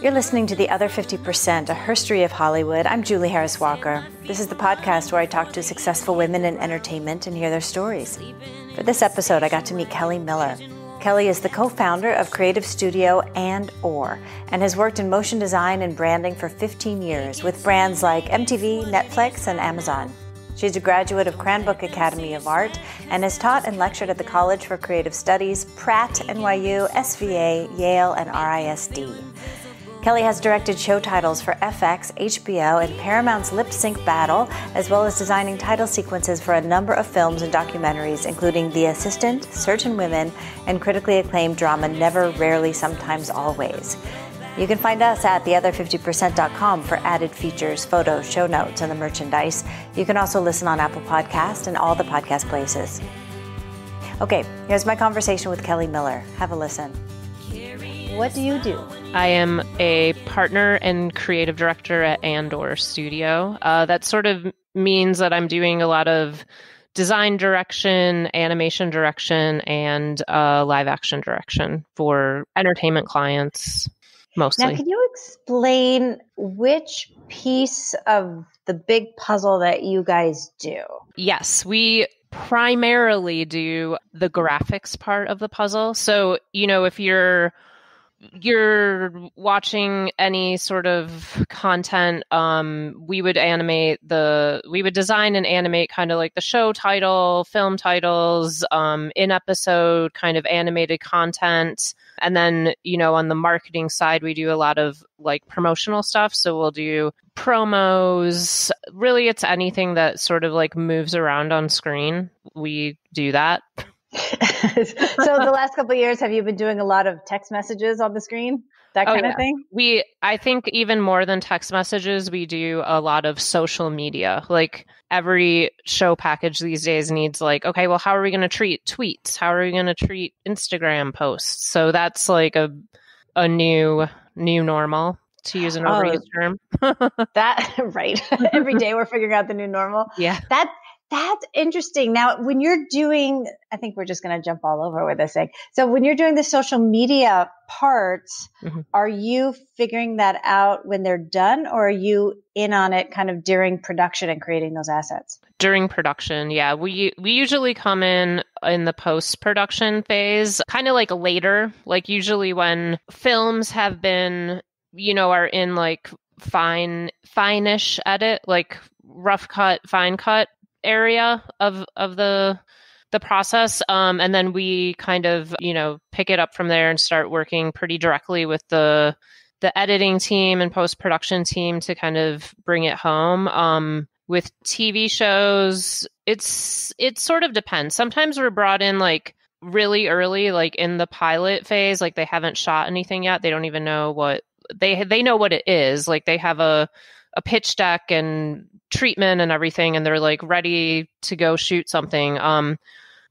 You're listening to The Other 50%, a history of Hollywood. I'm Julie Harris Walker. This is the podcast where I talk to successful women in entertainment and hear their stories. For this episode, I got to meet Kelli Miller. Kelli is the co-founder of creative studio and has worked in motion design and branding for 15 years with brands like MTV, Netflix, and Amazon. She's a graduate of Cranbrook Academy of Art and has taught and lectured at the College for Creative Studies, Pratt, NYU, SVA, Yale, and RISD. Kelli has directed show titles for FX, HBO, and Paramount's Lip Sync Battle, as well as designing title sequences for a number of films and documentaries, including The Assistant, Certain Women, and critically acclaimed drama Never, Rarely, Sometimes, Always. You can find us at theother50%.com for added features, photos, show notes, and the merchandise. You can also listen on Apple Podcasts and all the podcast places. Okay, here's my conversation with Kelli Miller. Have a listen. What do you do? I am a partner and creative director at Andor Studio. That sort of means that I'm doing a lot of design direction, animation direction, and live action direction for entertainment clients, mostly. Now, can you explain which piece of the big puzzle that you guys do? Yes, we primarily do the graphics part of the puzzle. So, if you're watching any sort of content, we would design and animate kind of like the show title, film titles, in episode kind of animated content. And then, on the marketing side, we do a lot of like promotional stuff. So we'll do promos. Really, it's anything that sort of like moves around on screen. We do that. So the last couple of years, have you been doing a lot of text messages on the screen? That kind of thing? I think even more than text messages, we do a lot of social media. Like every show package these days needs like, okay, well, how are we going to treat tweets? How are we going to treat Instagram posts? So that's like a new normal, to use an overused term. That right. Every day we're figuring out the new normal. Yeah. That's interesting. Now, when you're doing, I think we're just going to jump all over with this thing. So when you're doing the social media parts, Are you figuring that out when they're done, or are you in on it kind of during production and creating those assets? During production, yeah. We usually come in the post-production phase, kind of like later, like usually when films have been, are in like fine-ish edit, like rough cut, fine cut area of the process, and then we kind of pick it up from there and start working pretty directly with the editing team and post-production team to kind of bring it home. With TV shows, it sort of depends. Sometimes we're brought in like really early, like in the pilot phase, like they haven't shot anything yet, they don't even know what they know what it is, like they have a pitch deck and treatment and everything, and they're like ready to go shoot something.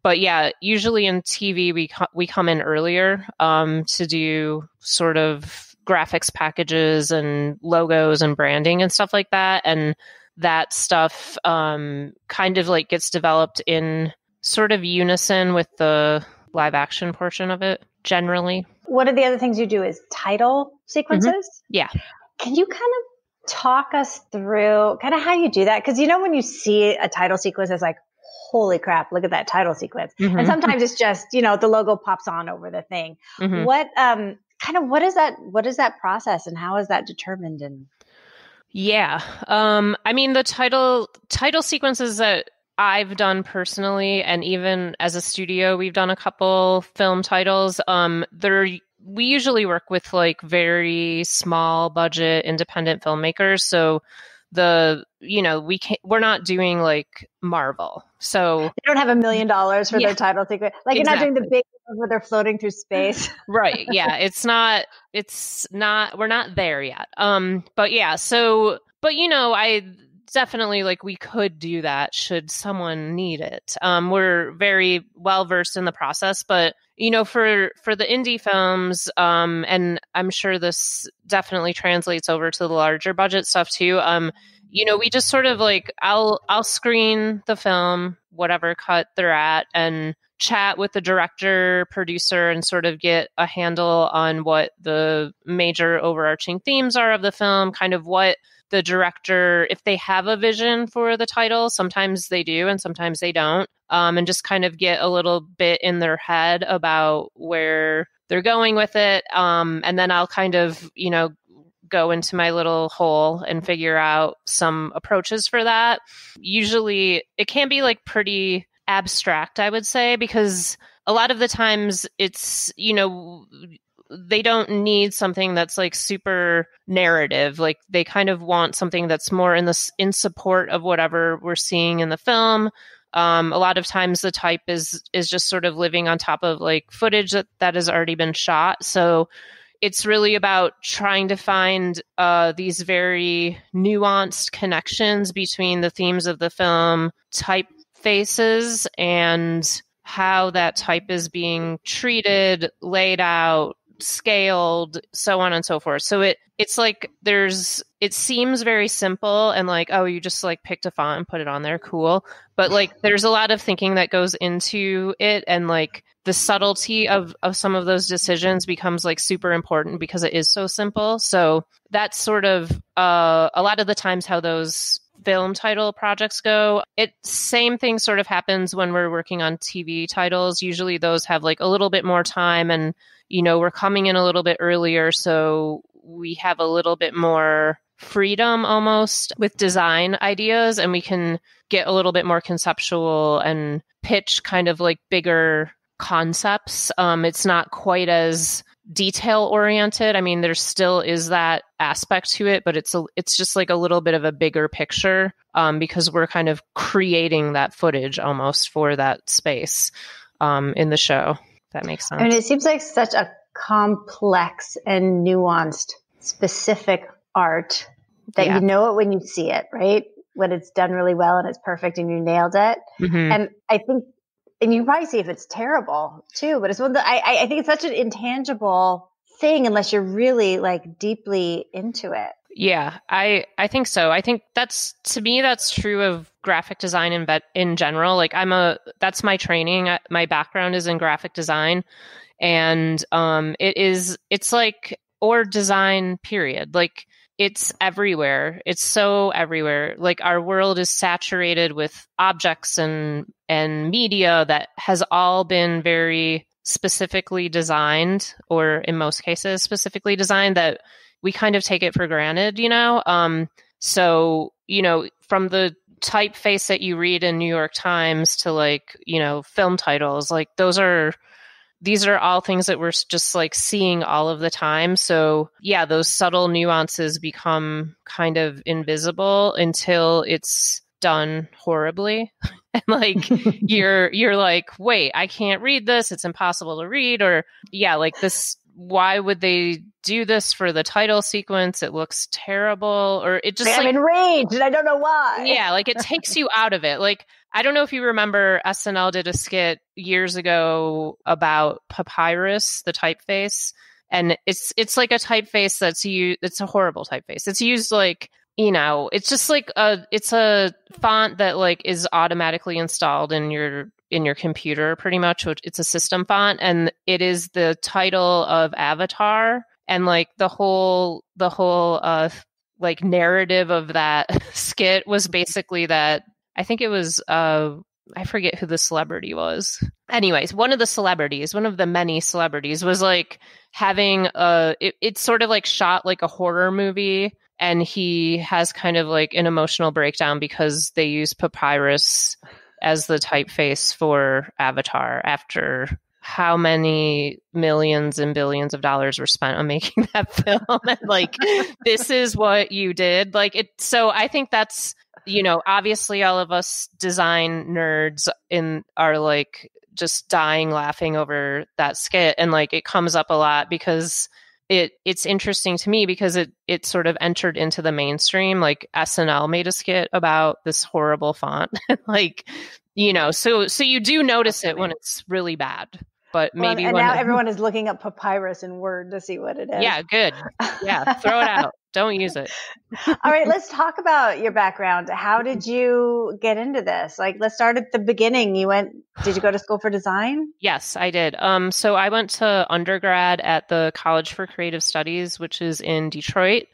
But yeah, usually in TV, we come in earlier to do sort of graphics packages and logos and branding and stuff like that. And that stuff kind of like gets developed in sort of unison with the live action portion of it generally. One of the other things you do is title sequences. Yeah. Can you kind of talk us through kind of how you do that? Because when you see a title sequence, it's like, holy crap, look at that title sequence. And sometimes it's just, the logo pops on over the thing. What what is that process, and how is that determined? And yeah, I mean, the title sequences that I've done personally, and even as a studio, we've done a couple film titles. We usually work with like very small budget independent filmmakers. So we're not doing like Marvel. So they don't have $1 million for their title sequence. Like you're not doing the big ones where they're floating through space. Right. Yeah. We're not there yet. But yeah, I definitely like we could do that should someone need it. We're very well versed in the process, but for the indie films, and I'm sure this definitely translates over to the larger budget stuff too. We just sort of like I'll screen the film, whatever cut they're at, and chat with the director, producer, and sort of get a handle on what the major overarching themes are of the film, kind of what the director, if they have a vision for the title, sometimes they do and sometimes they don't, and just kind of get a little bit in their head about where they're going with it. And then I'll kind of, go into my little hole and figure out some approaches for that. Usually it can be like pretty abstract, I would say, because a lot of the times it's, they don't need something that's like super narrative. Like they kind of want something that's more in support of whatever we're seeing in the film. A lot of times the type is just sort of living on top of like footage that has already been shot. So it's really about trying to find these very nuanced connections between the themes of the film, typefaces, and how that type is being treated, laid out, scaled, so on and so forth. So it's like it seems very simple and like, oh, you just like picked a font and put it on there, cool. But like there's a lot of thinking that goes into it, and like the subtlety of some of those decisions becomes like super important because it is so simple. So that's sort of a lot of the times how those film title projects go. Same thing sort of happens when we're working on TV titles. Usually those have like a little bit more time, and we're coming in a little bit earlier, so we have a little bit more freedom almost with design ideas, and we can get a little bit more conceptual and pitch kind of like bigger concepts. It's not quite as detail oriented. I mean, there still is that aspect to it, but it's just like a little bit of a bigger picture, because we're kind of creating that footage almost for that space in the show. If that makes sense. I mean, it seems like such a complex and nuanced, specific art that you know it when you see it, right? When it's done really well and it's perfect and you nailed it. Mm-hmm. And I think, and you probably see if it's terrible too, but it's one that I think it's such an intangible thing unless you're really like deeply into it. Yeah, I think so. I think that's true of graphic design in general. Like that's my training. My background is in graphic design, and it's like, or design period. Like it's everywhere. It's so everywhere. Like our world is saturated with objects and media that has all been very specifically designed, or in most cases specifically designed, that we kind of take it for granted, So, from the typeface that you read in New York Times to like, film titles, like these are all things that we're just like seeing all of the time. So yeah, those subtle nuances become kind of invisible until it's done horribly. And like, you're like, wait, I can't read this. It's impossible to read. Or yeah, like this, why would they do this for the title sequence? It looks terrible. Or it just I'm enraged and I don't know why. Yeah, like it takes you out of it. Like, I don't know if you remember, SNL did a skit years ago about Papyrus, the typeface. And it's like a typeface that's used, it's a horrible typeface. It's used like, it's just like it's a font that like is automatically installed in your computer pretty much. It's a system font, and it is the title of Avatar. And like the whole like narrative of that skit was basically that, I think it was, I forget who the celebrity was. Anyways, one of the many celebrities was like having it's sort of like shot like a horror movie. And he has kind of like an emotional breakdown because they use Papyrus as the typeface for Avatar after how many millions and billions of dollars were spent on making that film. And like, this is what you did. Like it. So I think that's, obviously all of us design nerds are like just dying laughing over that skit. And like, it comes up a lot because it's interesting to me because it sort of entered into the mainstream. Like SNL made a skit about this horrible font. Like, so you do notice it when it's really bad. But Well, maybe and one. now everyone is looking up papyrus in Word to see what it is. Yeah, good. Yeah, throw it out. Don't use it. All right, let's talk about your background. How did you get into this? Like, let's start at the beginning. Did you go to school for design? Yes, I did. So I went to undergrad at the College for Creative Studies, which is in Detroit.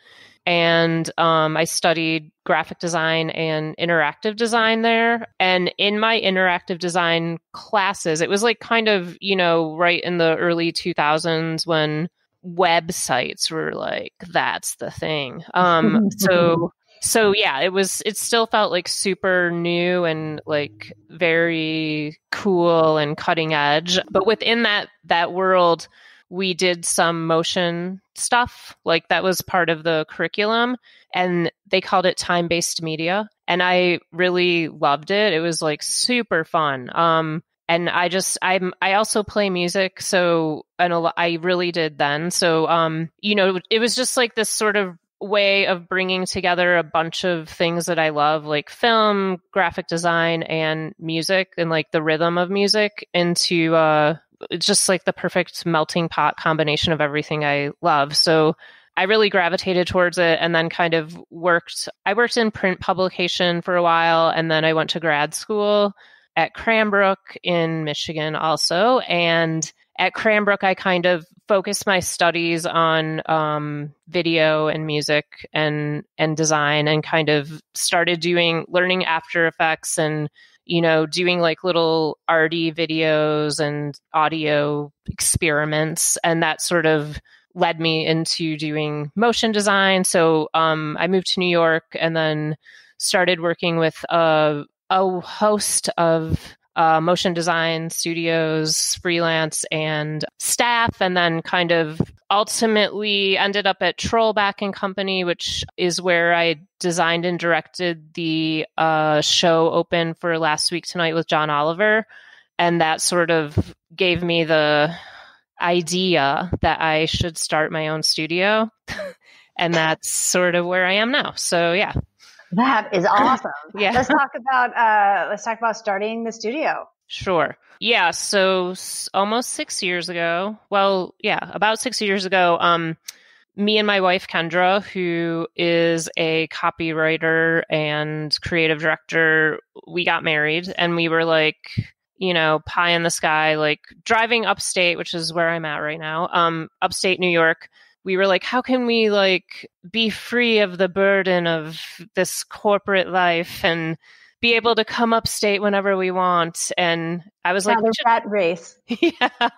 And I studied graphic design and interactive design there. And in my interactive design classes, it was like kind of, right in the early 2000s when websites were like, that's the thing. So yeah, it still felt like super new and like very cool and cutting edge. But within that world, we did some motion stuff. Like that was part of the curriculum, and they called it time-based media. And I really loved it. It was like super fun. And I also play music. So, I really did then. So, it was just like this sort of way of bringing together a bunch of things that I love, like film, graphic design, and music, and like the rhythm of music into, it's just like the perfect melting pot combination of everything I love. So I really gravitated towards it, and then kind of I worked in print publication for a while, and then I went to grad school at Cranbrook in Michigan also. And at Cranbrook, I kind of focused my studies on video and music and design, and kind of started learning After Effects and doing like little arty videos and audio experiments. And that sort of led me into doing motion design. So I moved to New York and then started working with a host of motion design studios, freelance and staff, and then kind of ultimately ended up at Trollback and Company, which is where I designed and directed the show Open for Last Week Tonight with John Oliver. And that sort of gave me the idea that I should start my own studio. And that's sort of where I am now. So yeah. That is awesome. Yeah. Let's talk about starting the studio. Sure. Yeah. So almost 6 years ago, about 6 years ago, me and my wife, Kendra, who is a copywriter and creative director, we got married, and we were like, pie in the sky, like driving upstate, which is where I'm at right now, upstate New York. We were like, how can we like be free of the burden of this corporate life and be able to come upstate whenever we want? And I was like, the rat race. Yeah,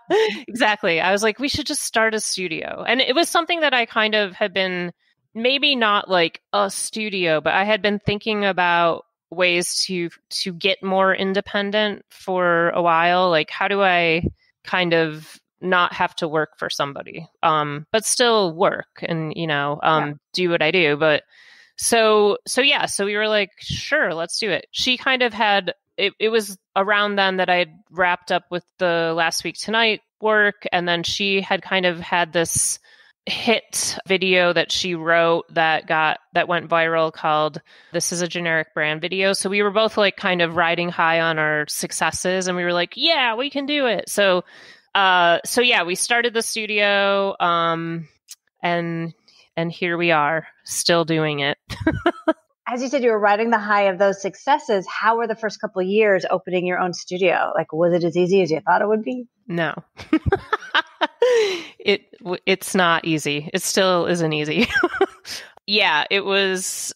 exactly. I was like, we should just start a studio. And it was something that I kind of had been, maybe not like a studio, but I had been thinking about ways to get more independent for a while. Like, how do I kind of not have to work for somebody, but still work and, do what I do. But so we were like, sure, let's do it. She kind of had, it was around then that I had wrapped up with the Last Week Tonight work. And then she had kind of had this hit video that she wrote that went viral called This Is a Generic Brand Video. So we were both like kind of riding high on our successes, and we were like, yeah, we can do it. So yeah, we started the studio, and here we are, still doing it. As you said, you were riding the high of those successes. How were the first couple of years opening your own studio? Like, was it as easy as you thought it would be? No. It's not easy. It still isn't easy. Yeah, it was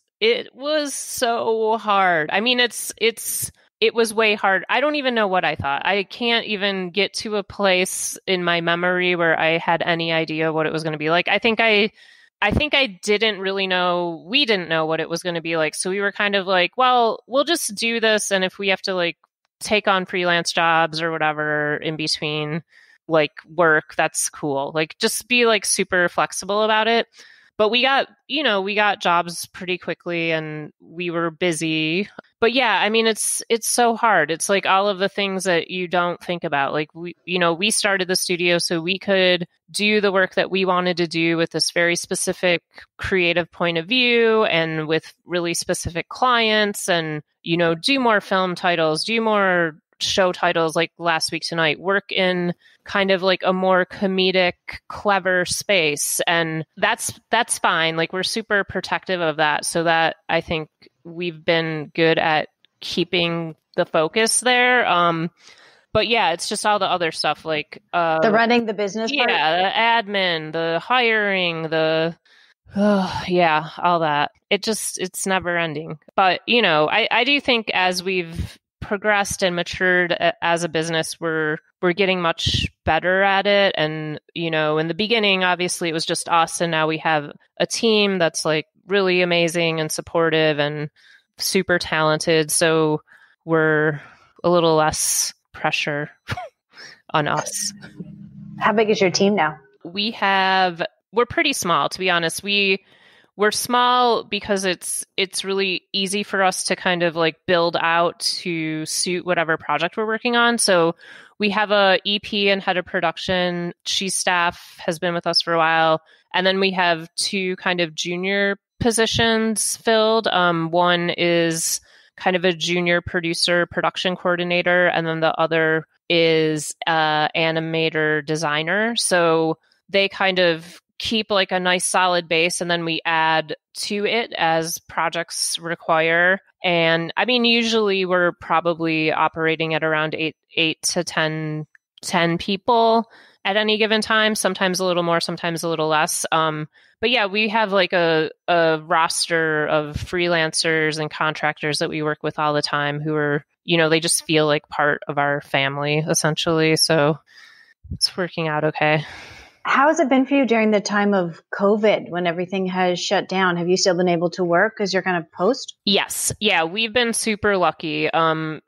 so hard. I mean, it was way hard. I don't even know what I thought. I can't even get to a place in my memory where I had any idea what it was going to be like. I think I didn't really know. We didn't know what it was going to be like. So we were kind of like, well, we'll just do this. And if we have to like take on freelance jobs or whatever in between like work, that's cool. Like just be like super flexible about it. But we got jobs pretty quickly and we were busy. But yeah, I mean, it's so hard. It's like all of the things that you don't think about. Like we started the studio so we could do the work that we wanted to do with this very specific creative point of view and with really specific clients, and, do more film titles, do more show titles like Last Week Tonight work in kind of like a more comedic, clever space. And that's fine. Like, we're super protective of that, so that I think we've been good at keeping the focus there. But yeah, it's just all the other stuff, like the running the business part? Yeah, the admin, the hiring, all that. It's never ending. But, I do think as we've progressed and matured as a business, we're getting much better at it. And, in the beginning, obviously it was just us, and now we have a team that's like really amazing and supportive and super talented. So we're a little less pressure on us. How big is your team now? We're pretty small, to be honest. We're small because it's really easy for us to kind of like build out to suit whatever project we're working on. So we have a EP and head of production. She's staff, has been with us for a while. And then we have two kind of junior positions filled. One is kind of a junior producer, production coordinator, and then the other is animator designer. So they kind of keep like a nice solid base, and then we add to it as projects require. And I mean, usually we're probably operating at around 8 to 10 people at any given time, sometimes a little more, sometimes a little less. But yeah, we have like a roster of freelancers and contractors that we work with all the time who are, they just feel like part of our family, essentially. So it's working out okay. How has it been for you during the time of COVID when everything has shut down? Have you still been able to work because you're kind of post? Yes. Yeah, we've been super lucky. I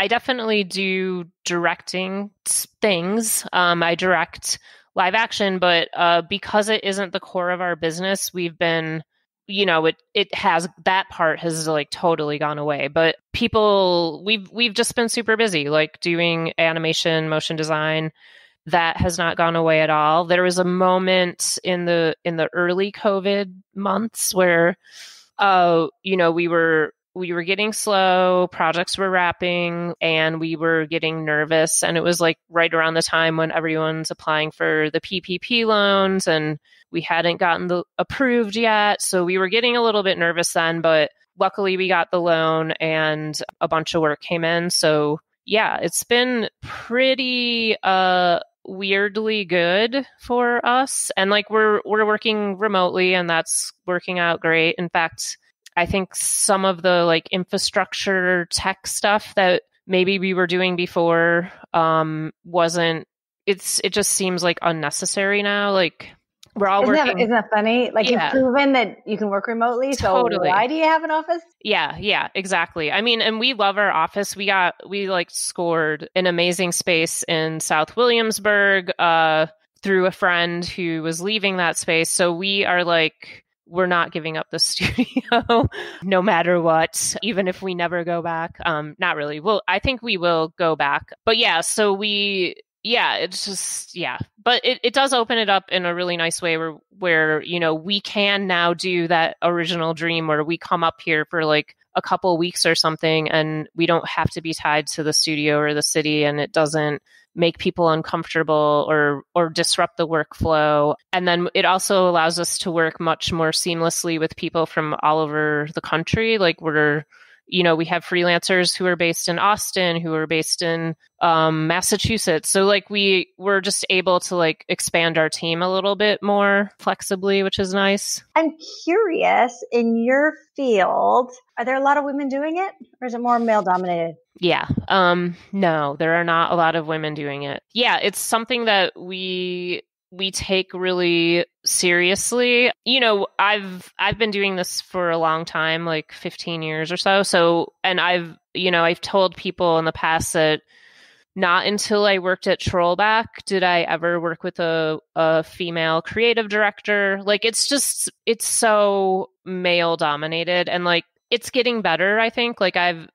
definitely do directing things. I direct live action, but because it isn't the core of our business, we've been, that part has like totally gone away. But we've just been super busy, like doing animation, motion design. That has not gone away at all. There was a moment in the early COVID months where, we were getting slow, projects were wrapping, and we were getting nervous. And it was like right around the time when everyone's applying for the PPP loans, and we hadn't gotten approved yet. So we were getting a little bit nervous then, but luckily we got the loan and a bunch of work came in. So yeah, it's been pretty weirdly good for us. And like we're working remotely, and that's working out great. In fact, I think some of the like infrastructure tech stuff that maybe we were doing before it just seems like unnecessary now. Like we're all working. Isn't that funny? Like You've proven that you can work remotely. Totally. So why do you have an office? Yeah, exactly. I mean, and we love our office. We like scored an amazing space in South Williamsburg through a friend who was leaving that space. So we are like, we're not giving up the studio no matter what, even if we never go back. Not really. Well, I think we will go back. But yeah, so it's just, but it does open it up in a really nice way where, we can now do that original dream where we come up here for like a couple weeks or something, and we don't have to be tied to the studio or the city, and it doesn't make people uncomfortable or disrupt the workflow. And then it also allows us to work much more seamlessly with people from all over the country. Like we have freelancers who are based in Austin, who are based in Massachusetts. So like we're just able to like expand our team a little bit more flexibly, which is nice. I'm curious, in your field, are there a lot of women doing it, or is it more male dominated? Yeah. No, there are not a lot of women doing it. Yeah, it's something that we take really seriously. I've been doing this for a long time, like 15 years or so. So, and I've told people in the past that not until I worked at Trollback did I ever work with a female creative director. Like it's so male dominated, and like it's getting better, I think. Like I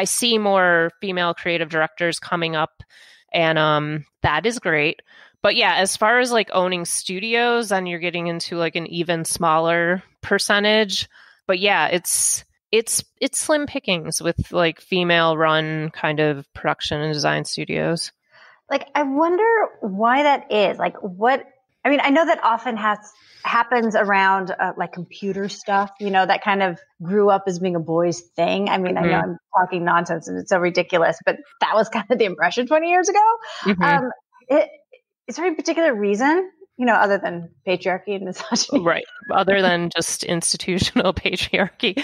see more female creative directors coming up, and that is great. But yeah, as far as like owning studios, then you're getting into like an even smaller percentage. But yeah, it's it's slim pickings with like female run kind of production and design studios. Like, I wonder why that is. Like, I know that often happens around like computer stuff, that kind of grew up as being a boys thing. I mean, I know I'm talking nonsense and it's so ridiculous, but that was kind of the impression 20 years ago. Is there any particular reason, other than patriarchy and misogyny? Right. Other than just institutional patriarchy.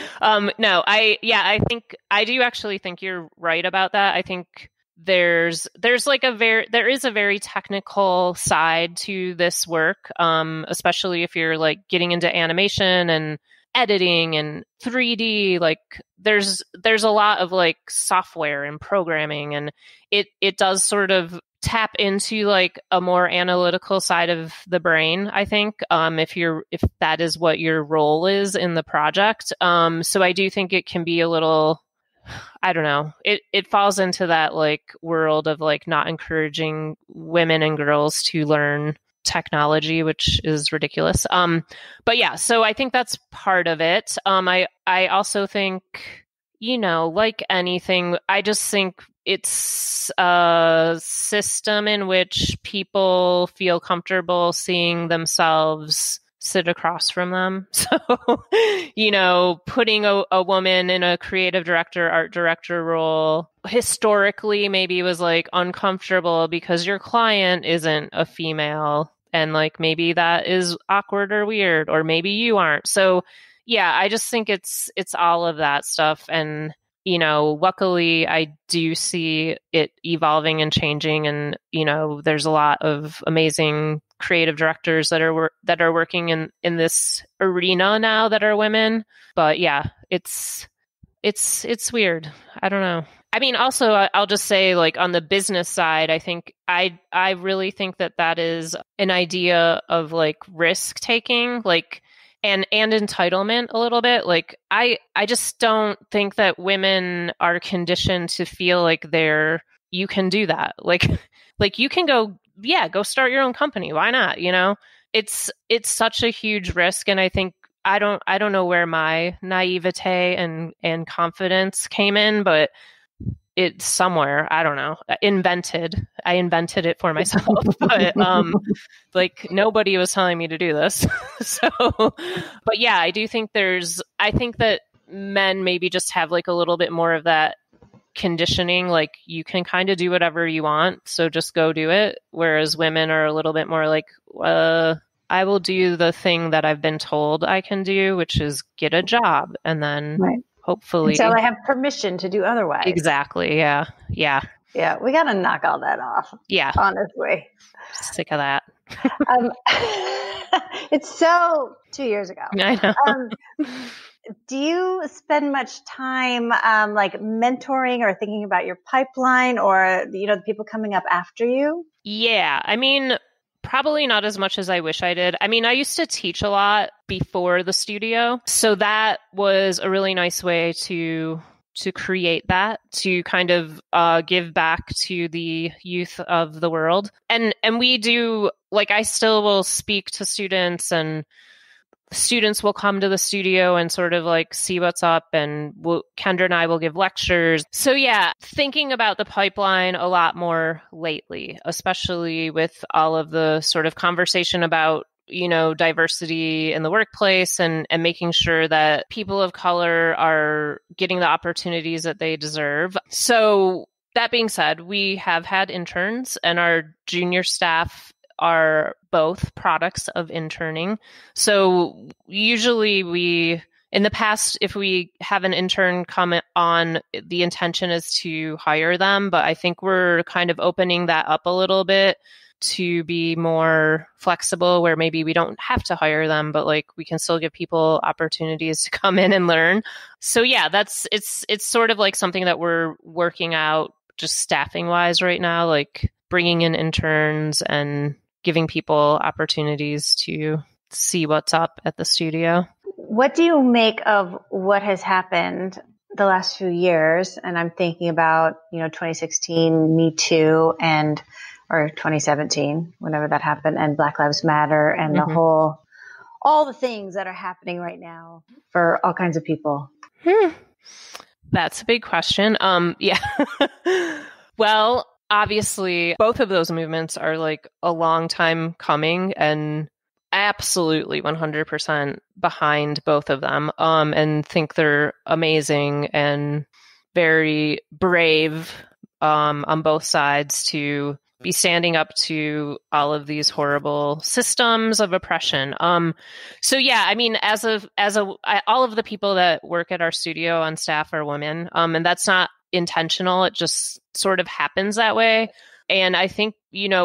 No, I do actually think you're right about that. I think there is a very technical side to this work, especially if you're like getting into animation and editing and 3D. Like there's a lot of like software and programming, and it does sort of tap into like a more analytical side of the brain, I think, if that is what your role is in the project. So I do think it can be a little, I don't know, it falls into that like world of like not encouraging women and girls to learn technology, which is ridiculous. But yeah, so I think that's part of it. I also think, like anything, I just think it's a system in which people feel comfortable seeing themselves sit across from them. So, putting a woman in a creative director, art director role historically maybe was like uncomfortable because your client isn't a female, and like maybe that is awkward or weird, or maybe you aren't. So yeah, I just think it's all of that stuff. And luckily I do see it evolving and changing, and there's a lot of amazing creative directors that are working in this arena now that are women. But yeah, it's weird. I don't know. I mean, also I'll just say, like, on the business side, I think I really think that is an idea of like risk taking, like, and entitlement a little bit. Like I just don't think that women are conditioned to feel like you can do that. Like you can go start your own company. Why not? It's such a huge risk. And I think, I don't know where my naivete and confidence came in, but it's somewhere. I don't know. I invented it for myself, but like nobody was telling me to do this. So, but yeah, I think that men maybe just have like a little bit more of that conditioning, like you can kind of do whatever you want, so just go do it. Whereas women are a little bit more like, I will do the thing that I've been told I can do, which is get a job, and then hopefully until I have permission to do otherwise. Exactly. Yeah. We got to knock all that off. Yeah, honestly, sick of that. It's so 2 years ago. I know. Do you spend much time like mentoring or thinking about your pipeline, or the people coming up after you? Yeah, I mean, probably not as much as I wish I did. I mean, I used to teach a lot before the studio, so that was a really nice way to create that, to kind of give back to the youth of the world. And we do, like, I still will speak to students, and students will come to the studio and sort of like see what's up, and Kendra and I will give lectures. So yeah, thinking about the pipeline a lot more lately, especially with all of the sort of conversation about, diversity in the workplace, and making sure that people of color are getting the opportunities that they deserve. So that being said, we have had interns, and our junior staff are both products of interning. So usually in the past, if we have an intern come on, the intention is to hire them, but I think we're kind of opening that up a little bit to be more flexible, where maybe we don't have to hire them, but like we can still give people opportunities to come in and learn. So yeah, it's sort of like something that we're working out just staffing wise right now, like bringing in interns and giving people opportunities to see what's up at the studio. What do you make of what has happened the last few years? And I'm thinking about, 2016 Me Too, or 2017, whenever that happened, and Black Lives Matter, and all the things that are happening right now for all kinds of people. That's a big question. Yeah. Well, obviously, both of those movements are like a long time coming, and absolutely 100% behind both of them, and think they're amazing and very brave on both sides to be standing up to all of these horrible systems of oppression. So yeah, I mean, all of the people that work at our studio on staff are women, and that's not intentional. It just sort of happens that way. And I think,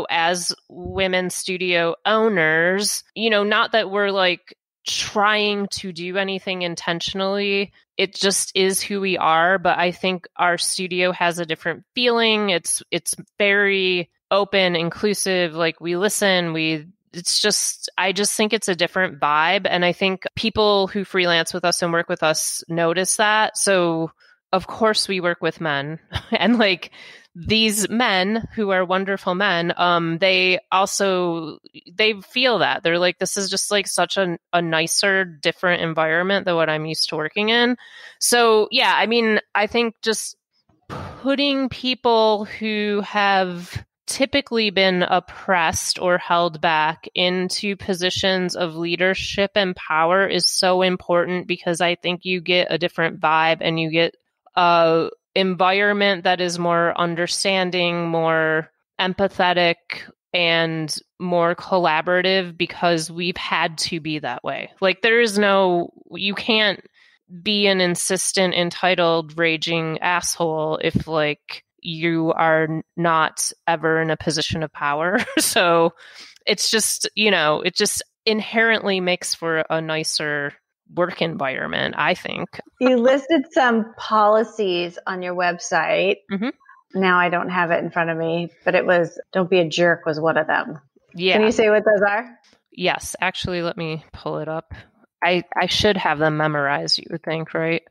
as women studio owners, not that we're like trying to do anything intentionally. It just is who we are. But I think our studio has a different feeling. It's very open, inclusive. Like we listen, I just think it's a different vibe. And I think people who freelance with us and work with us notice that. So of course we work with men and like these men who are wonderful men, they feel that they're like, this is just like such a nicer, different environment than what I'm used to working in. So yeah, I mean, I think just putting people who have typically been oppressed or held back into positions of leadership and power is so important, because I think you get a different vibe and you get a environment that is more understanding, more empathetic, and more collaborative, because we've had to be that way. Like you can't be an insistent, entitled, raging asshole if like you are not ever in a position of power. So it's just, it just inherently makes for a nicer work environment, I think. You listed some policies on your website. Mm-hmm. Now I don't have it in front of me, but it was "don't be a jerk" was one of them. Yeah. Can you say what those are? Yes. Actually, let me pull it up. I should have them memorized, you would think, right?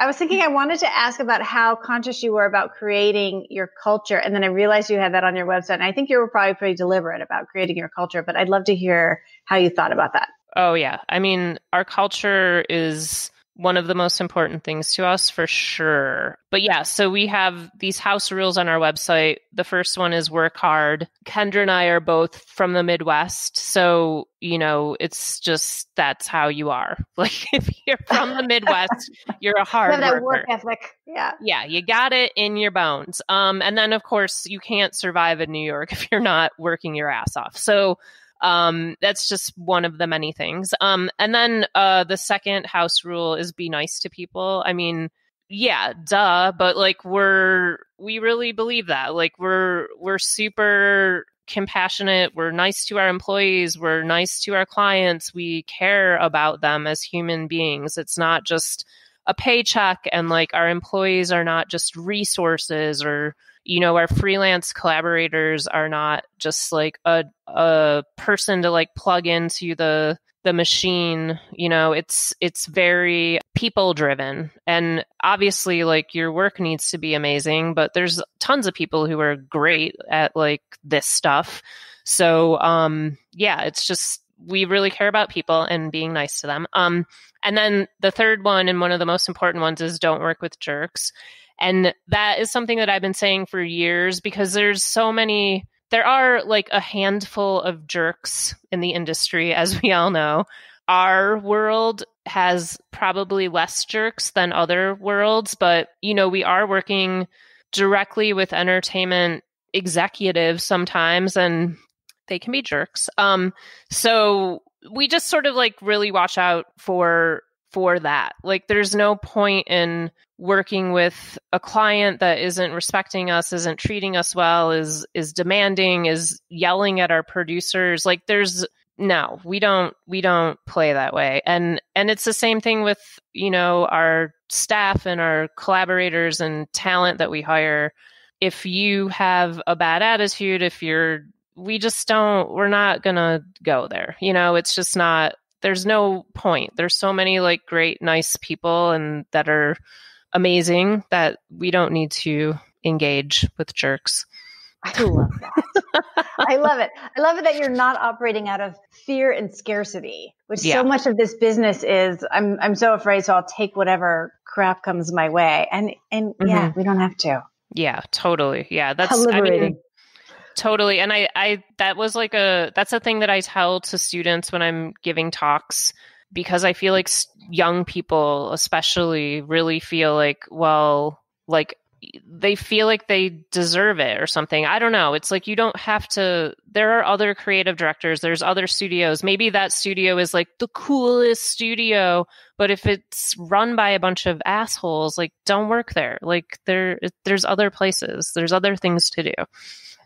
I was thinking I wanted to ask about how conscious you were about creating your culture. And then I realized you had that on your website. And I think you were probably pretty deliberate about creating your culture, but I'd love to hear how you thought about that. Oh, yeah. I mean, our culture is one of the most important things to us for sure. But yeah, so we have these house rules on our website. The first one is work hard. Kendra and I are both from the Midwest. So, it's just, that's how you are. Like if you're from the Midwest, you're a hard worker. That work ethic. Yeah. Yeah. You got it in your bones. And then of course you can't survive in New York if you're not working your ass off. So that's just one of the many things. And then the second house rule is be nice to people. I mean, yeah, duh, but like we really believe that. Like we're super compassionate, we're nice to our employees, we're nice to our clients, we care about them as human beings. It's not just a paycheck, and like our employees are not just resources, or our freelance collaborators are not just like a person to like plug into the machine. It's very people driven, and obviously like your work needs to be amazing, but there's tons of people who are great at like this stuff. So yeah, it's just, we really care about people and being nice to them. And then the third one, and one of the most important ones, is don't work with jerks. And that is something that I've been saying for years, because there are like a handful of jerks in the industry, as we all know. Our world has probably less jerks than other worlds, but, we are working directly with entertainment executives sometimes, and they can be jerks. So we just sort of like really watch out for that. Like there's no point in working with a client that isn't respecting us, isn't treating us well, is demanding, is yelling at our producers. Like we don't play that way. And it's the same thing with, our staff and our collaborators and talent that we hire. If you have a bad attitude, we're not gonna go there. It's just not, there's no point. There's so many like great, nice people and that are amazing that we don't need to engage with jerks. I love that. I love it. I love it that you're not operating out of fear and scarcity, which so much of this business is. I'm so afraid, so I'll take whatever crap comes my way. And yeah, we don't have to. Yeah, totally. Yeah, that's liberating. I mean, totally. And I that was like that's a thing that I tell to students when I'm giving talks, because I feel like young people especially really feel like, well, like they feel like they deserve it or something. I don't know. It's like, you don't have to. There are other creative directors. There's other studios. Maybe that studio is like the coolest studio, but if it's run by a bunch of assholes, like, don't work there. Like, there's other places. There's other things to do.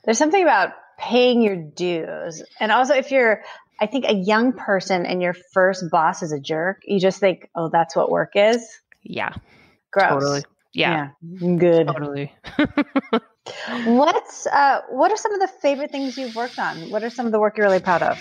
There's something about paying your dues. And also, if you're, I think, a young person and your first boss is a jerk, you just think, oh, that's what work is. Yeah. Gross. Totally. Yeah. Good. Totally. What are some of the favorite things you've worked on? What are some of the work you're really proud of?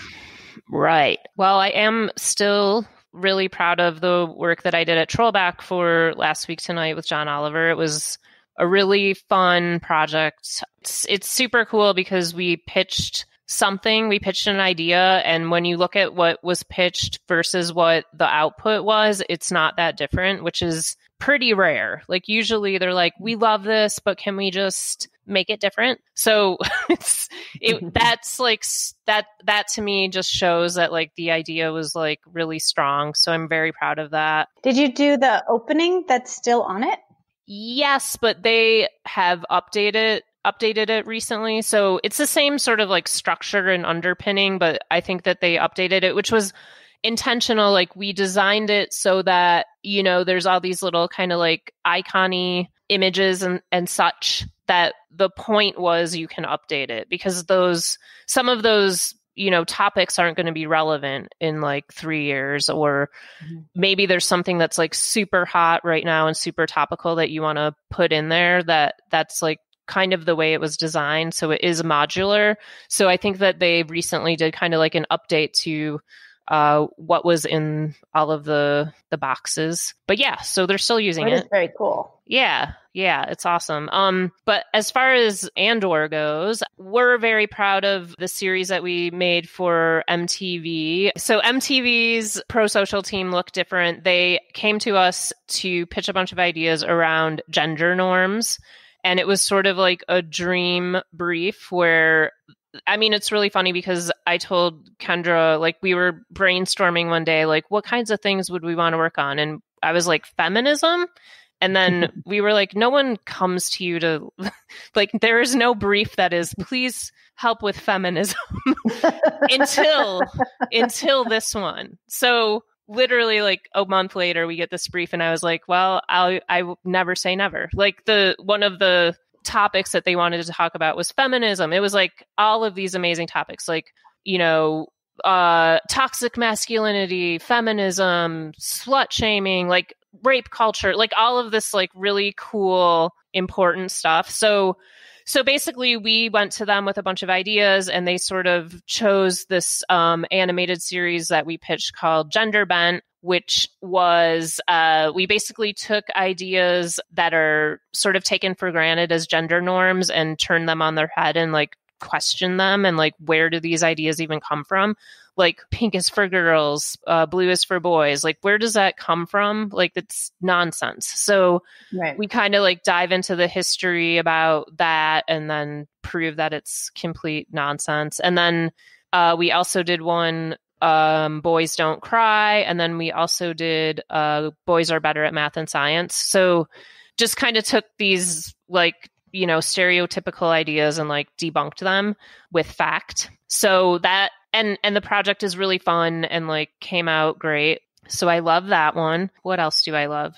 Right. Well, I am still really proud of the work that I did at Trollback for Last Week Tonight with John Oliver. It was a really fun project. It's super cool because we pitched an idea, and when you look at what was pitched versus what the output was, it's not that different, which is pretty rare. Like, usually they're like, we love this, but can we just make it different? So that's like, that to me just shows that like the idea was like really strong. So I'm very proud of that. Did you do the opening that's still on it? Yes, but they have updated it recently. So it's the same sort of like structure and underpinning, but I think that they updated it, which was intentional. Like, we designed it so that, you know, there's all these little kind of like icon-y images and such, that the point was you can update it, because some of those, you know, topics aren't going to be relevant in like 3 years, or maybe there's something that's like super hot right now and super topical that you want to put in there, that's like kind of the way it was designed. So it is modular. So I think that they recently did kind of like an update to what was in all of the boxes. But yeah, so they're still using it. It's very cool. Yeah, it's awesome. But as far as Andor goes, we're very proud of the series that we made for MTV. So MTV's pro-social team Look Different, they came to us to pitch a bunch of ideas around gender norms. And it was sort of like a dream brief where, I mean, it's really funny because I told Kendra, like, we were brainstorming one day, like, what kinds of things would we want to work on? And I was like, feminism. And then we were like, no one comes to you to, like, there is no brief that is, please help with feminism until this one. So literally like a month later, we get this brief, and I was like, well, I never say never. Like, one of the topics that they wanted to talk about was feminism. It was like all of these amazing topics, like, you know, toxic masculinity, feminism, slut shaming, like rape culture, like all of this like really cool, important stuff. So basically we went to them with a bunch of ideas, and they sort of chose this animated series that we pitched called Gender Bent, which was, we basically took ideas that are sort of taken for granted as gender norms and turned them on their head and like question them, and like, where do these ideas even come from? Like, pink is for girls, blue is for boys. Like, where does that come from? Like, it's nonsense. So we kind of like dive into the history about that, and then prove that it's complete nonsense. And then we also did one, Boys Don't Cry. And then we also did Boys Are Better at Math and Science. So just kind of took these like, you know, stereotypical ideas and like debunked them with fact. So that, and the project is really fun and like came out great. So I love that one. What else do I love?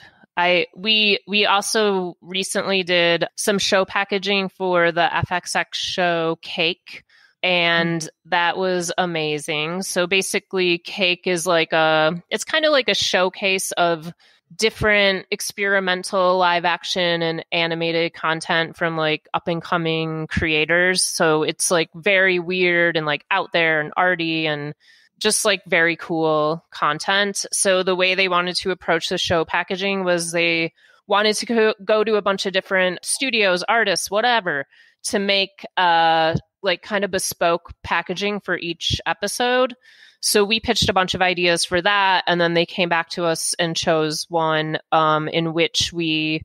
We also recently did some show packaging for the FXX show Cake. And that was amazing. So basically Cake is like it's kind of like a showcase of different experimental live action and animated content from like up and coming creators. So it's like very weird and like out there and arty and just like very cool content. So the way they wanted to approach the show packaging was they wanted to go to a bunch of different studios, artists, whatever, to make like kind of bespoke packaging for each episode. So we pitched a bunch of ideas for that, and then they came back to us and chose one in which we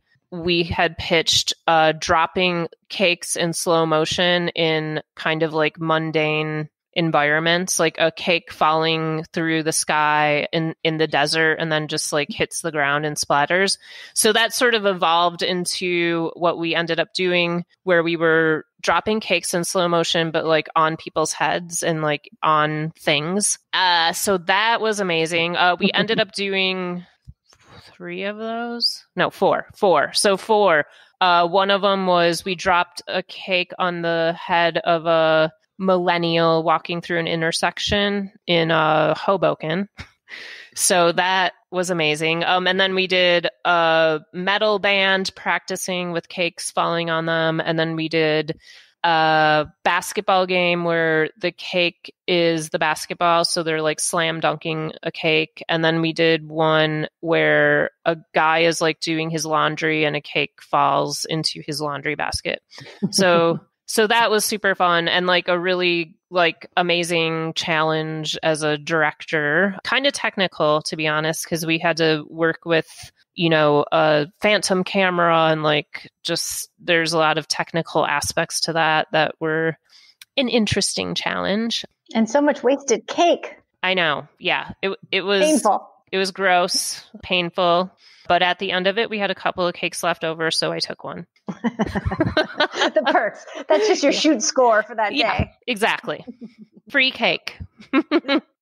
had pitched dropping cakes in slow motion in kind of like mundane environments, like a cake falling through the sky in the desert and then just like hits the ground and splatters. So that sort of evolved into what we ended up doing, where we were dropping cakes in slow motion, but like on people's heads and like on things. So that was amazing. We ended up doing 3 of those. No, 4. So 4. One of them was we dropped a cake on the head of a millennial walking through an intersection in Hoboken. So that was amazing. And then we did a metal band practicing with cakes falling on them. And then we did a basketball game where the cake is the basketball. So they're like slam dunking a cake. And then we did one where a guy is like doing his laundry and a cake falls into his laundry basket. So that was super fun and like a really like amazing challenge as a director. Kind of technical, to be honest, because we had to work with, a phantom camera and like just there's a lot of technical aspects to that were an interesting challenge. And so much wasted cake. I know. Yeah. It was painful. It was gross, painful. But at the end of it, we had a couple of cakes left over, so I took one. The perks. That's just your shoot score for that day. Exactly. Free cake.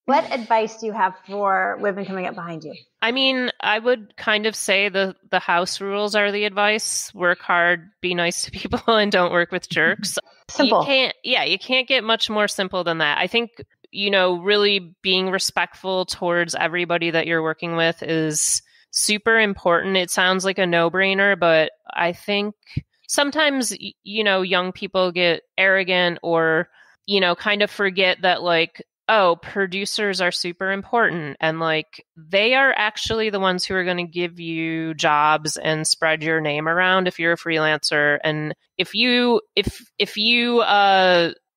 What advice do you have for women coming up behind you? I mean, I would kind of say the house rules are the advice. Work hard, be nice to people, and don't work with jerks. Simple. You can't get much more simple than that. I think, really being respectful towards everybody that you're working with is super important. It sounds like a no-brainer, but I think sometimes, young people get arrogant or, kind of forget that like, oh, producers are super important. And like, they are actually the ones who are going to give you jobs and spread your name around if you're a freelancer. And if you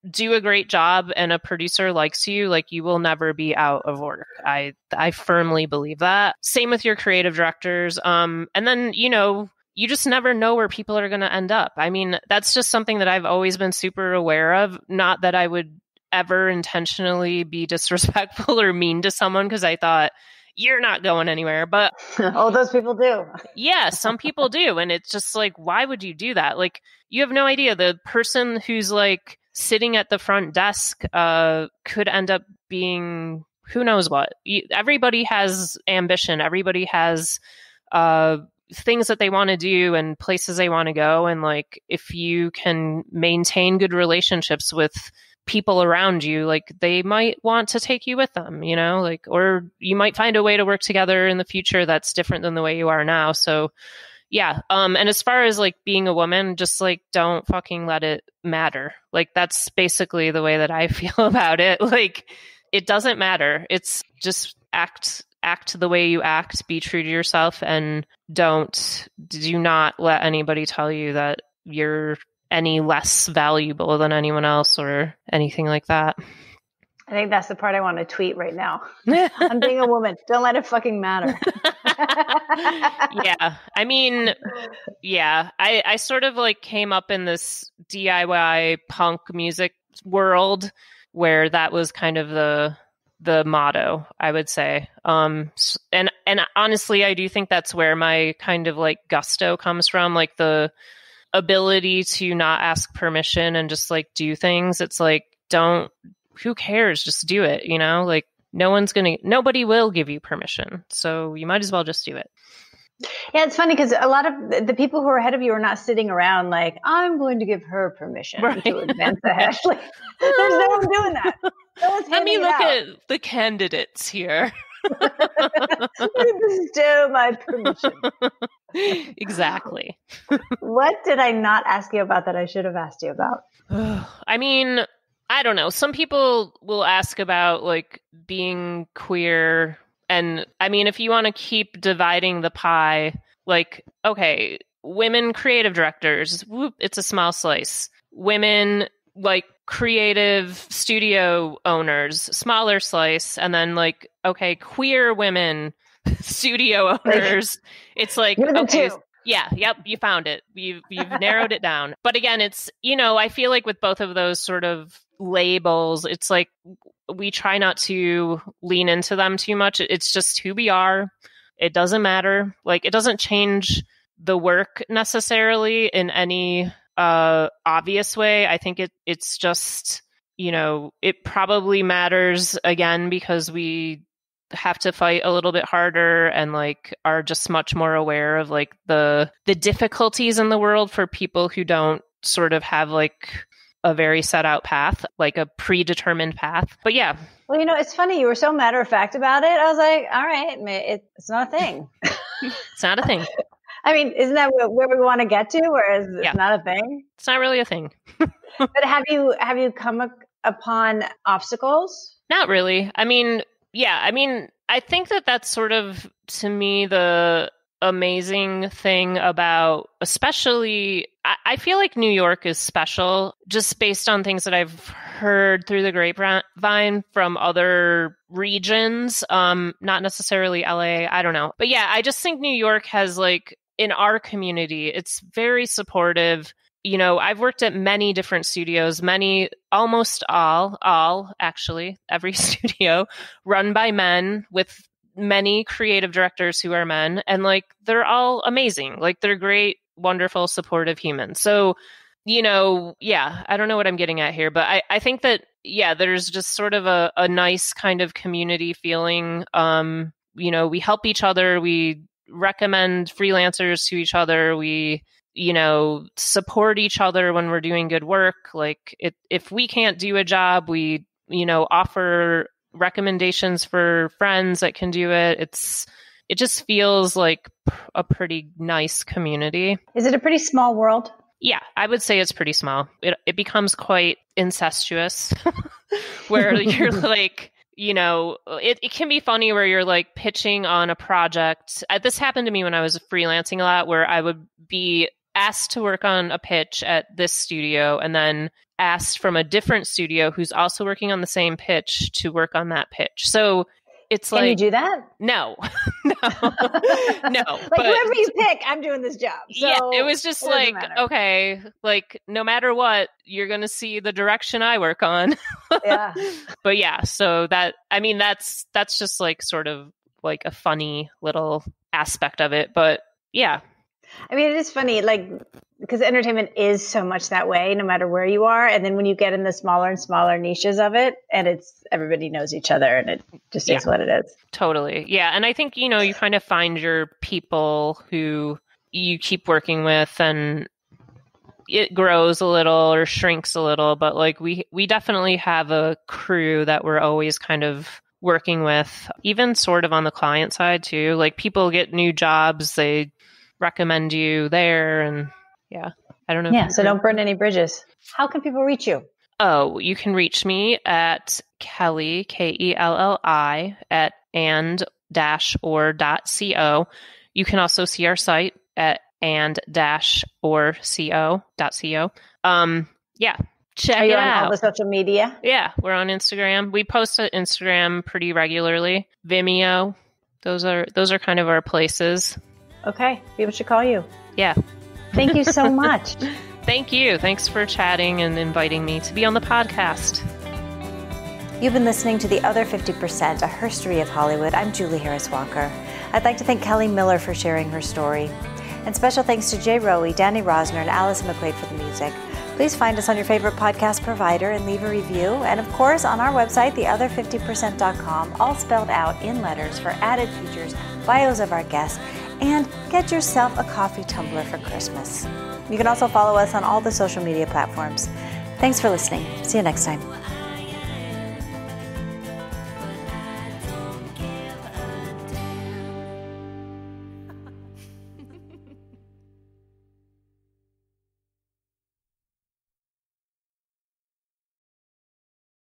do a great job and a producer likes you, like you will never be out of work. I firmly believe that. Same with your creative directors. And then, you just never know where people are going to end up. I mean, that's just something that I've always been super aware of. Not that I would ever intentionally be disrespectful or mean to someone because I thought, you're not going anywhere. But oh, those people do. Yeah, some people do. And it's just like, why would you do that? Like, you have no idea. The person who's like sitting at the front desk could end up being who knows what. Everybody has ambition. Everybody has things that they want to do and places they want to go. And like, if you can maintain good relationships with people around you, like they might want to take you with them, like, or you might find a way to work together in the future that's different than the way you are now. So yeah. And as far as like being a woman, just like, don't fucking let it matter. Like, that's basically the way that I feel about it. Like, it doesn't matter. It's just act the way you act, be true to yourself, and do not let anybody tell you that you're any less valuable than anyone else or anything like that. I think that's the part I want to tweet right now. I'm being a woman. Don't let it fucking matter. Yeah. I mean, yeah, I sort of like came up in this DIY punk music world where that was kind of the motto, I would say. And honestly, I do think that's where my kind of like gusto comes from, like the ability to not ask permission and just like do things. It's like, who cares? Just do it, like nobody will give you permission. So you might as well just do it. Yeah, it's funny because a lot of the people who are ahead of you are not sitting around like, I'm going to give her permission to advance ahead. Like, there's no one doing that. No one's handing it out. Let me look at the candidates here. Bestow my permission. Exactly. What did I not ask you about that I should have asked you about? I mean, I don't know. Some people will ask about like being queer. And I mean, if you want to keep dividing the pie, like, okay, women creative directors, whoop, it's a small slice. women, like creative studio owners, smaller slice, and then like, okay, queer women, studio owners. It's like, okay, yeah, yep, you found it. You've narrowed it down. But again, it's, I feel like with both of those sort of labels, it's like we try not to lean into them too much. It's just who we are. It doesn't matter. Like, it doesn't change the work necessarily in any obvious way. I think it's just, it probably matters again because we have to fight a little bit harder and like are just much more aware of like the difficulties in the world for people who don't sort of have like a very set out path, like a predetermined path. But yeah. Well, it's funny. You were so matter of fact about it. I was like, all right, it's not a thing. It's not a thing. I mean, isn't that where we want to get to? Whereas it's not a thing. It's not really a thing. But have you come upon obstacles? Not really. I mean, I think that's sort of, to me, the amazing thing about, especially, I feel like New York is special just based on things that I've heard through the grapevine from other regions, not necessarily LA, I don't know. But yeah, I just think New York has like, in our community, it's very supportive. I've worked at many different studios, almost all actually, every studio run by men with many creative directors who are men. And like, they're all amazing. Like, they're great, wonderful, supportive humans. So, I don't know what I'm getting at here, but I think that, there's just sort of a nice kind of community feeling. We help each other. We recommend freelancers to each other. We, support each other when we're doing good work. Like if we can't do a job, we, offer recommendations for friends that can do it. It just feels like a pretty nice community. Is it a pretty small world? Yeah, I would say it's pretty small. It becomes quite incestuous where you're like, it can be funny where you're like pitching on a project. This happened to me when I was freelancing a lot, where I would be asked to work on a pitch at this studio and then asked from a different studio who's also working on the same pitch to work on that pitch. So it's like, can you do that? No, no. Like, whoever you pick, I'm doing this job. So yeah, it was just like, okay, like no matter what, you're going to see the direction I work on. Yeah. But yeah, so that's just like sort of like a funny little aspect of it. But yeah. I mean, it is funny, like, because entertainment is so much that way, no matter where you are. And then when you get in the smaller and smaller niches of it, and everybody knows each other, and it just is what it is. Totally. Yeah. And I think, you kind of find your people who you keep working with, and it grows a little or shrinks a little. But like, we definitely have a crew that we're always kind of working with, even sort of on the client side too. Like, people get new jobs, they recommend you there, and I don't know. Yeah, so don't burn any bridges. How can people reach you? Oh, you can reach me at Kelli, Kelli, at and-or.co. You can also see our site at and-or.co. Check it out. Are you on all the social media? Yeah, we're on Instagram. We post on Instagram pretty regularly. Vimeo. Those are kind of our places. Okay, people should call you. Yeah. Thank you so much. Thank you. Thanks for chatting and inviting me to be on the podcast. You've been listening to The Other 50%, A History of Hollywood. I'm Julie Harris Walker. I'd like to thank Kelli Miller for sharing her story. And special thanks to Jay Rowe, Danny Rosner, and Allison McQuaid for the music. Please find us on your favorite podcast provider and leave a review. And of course, on our website, theother50%.com, all spelled out in letters for added features, bios of our guests, and get yourself a coffee tumbler for Christmas. You can also follow us on all the social media platforms. Thanks for listening. See you next time.